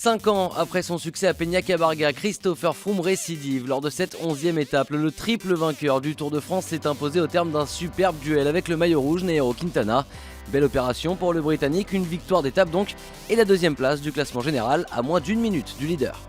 5 ans après son succès à Peña-Cabarga, Christopher Froome récidive. Lors de cette 11e étape, le triple vainqueur du Tour de France s'est imposé au terme d'un superbe duel avec le maillot rouge Nairo Quintana. Belle opération pour le Britannique, une victoire d'étape donc, et la deuxième place du classement général à moins d'1 minute du leader.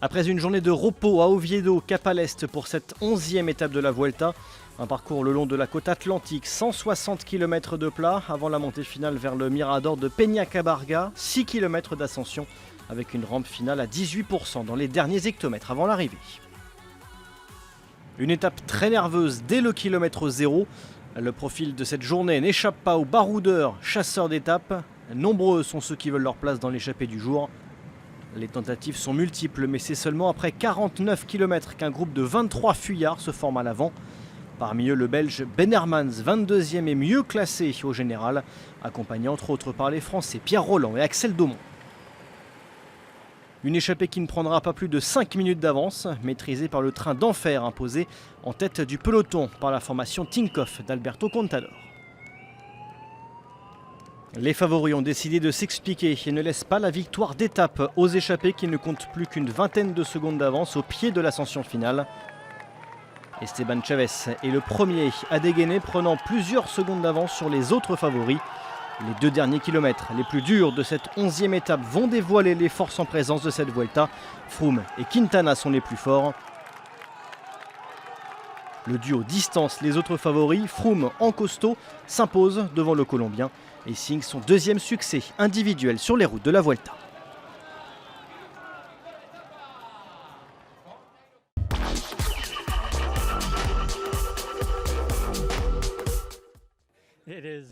Après une journée de repos à Oviedo, cap à l'Est pour cette 11e étape de la Vuelta, un parcours le long de la côte atlantique, 160 km de plat avant la montée finale vers le Mirador de Peña-Cabarga, 6 km d'ascension avec une rampe finale à 18% dans les derniers hectomètres avant l'arrivée. Une étape très nerveuse dès le kilomètre 0. Le profil de cette journée n'échappe pas aux baroudeurs, chasseurs d'étapes. Nombreux sont ceux qui veulent leur place dans l'échappée du jour. Les tentatives sont multiples, mais c'est seulement après 49 km qu'un groupe de 23 fuyards se forme à l'avant. Parmi eux, le Belge Ben Hermans, 22e et mieux classé au général, accompagné entre autres par les Français Pierre Rolland et Axel Daumont. Une échappée qui ne prendra pas plus de 5 minutes d'avance, maîtrisée par le train d'enfer imposé en tête du peloton par la formation Tinkoff d'Alberto Contador. Les favoris ont décidé de s'expliquer et ne laissent pas la victoire d'étape aux échappés qui ne comptent plus qu'une vingtaine de secondes d'avance au pied de l'ascension finale. Esteban Chavez est le premier à dégainer, prenant plusieurs secondes d'avance sur les autres favoris. Les 2 derniers kilomètres les plus durs de cette 11e étape vont dévoiler les forces en présence de cette Vuelta. Froome et Quintana sont les plus forts. Le duo distance les autres favoris. Froome en costaud s'impose devant le Colombien et signe son 2e succès individuel sur les routes de la Vuelta.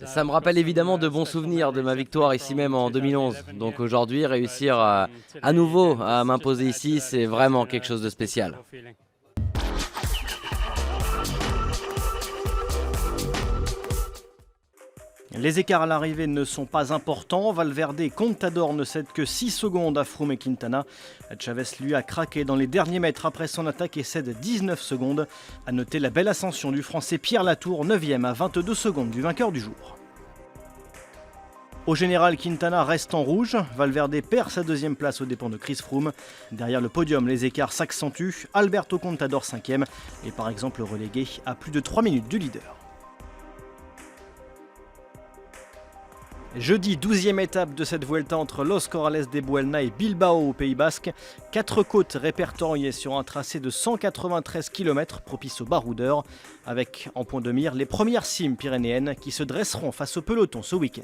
Ça me rappelle évidemment de bons souvenirs de ma victoire ici même en 2011. Donc aujourd'hui, réussir à nouveau à m'imposer ici, c'est vraiment quelque chose de spécial. Les écarts à l'arrivée ne sont pas importants. Valverde et Contador ne cèdent que 6 secondes à Froome et Quintana. Chavez lui a craqué dans les derniers mètres après son attaque et cède 19 secondes. A noter la belle ascension du Français Pierre Latour, 9e à 22 secondes du vainqueur du jour. Au général, Quintana reste en rouge. Valverde perd sa 2e place aux dépens de Chris Froome. Derrière le podium, les écarts s'accentuent. Alberto Contador 5e est par exemple relégué à plus de 3 minutes du leader. Jeudi, 12e étape de cette Vuelta entre Los Corrales de Buelna et Bilbao au Pays Basque. 4 côtes répertoriées sur un tracé de 193 km propice aux baroudeurs, avec en point de mire les premières cimes pyrénéennes qui se dresseront face au peloton ce week-end.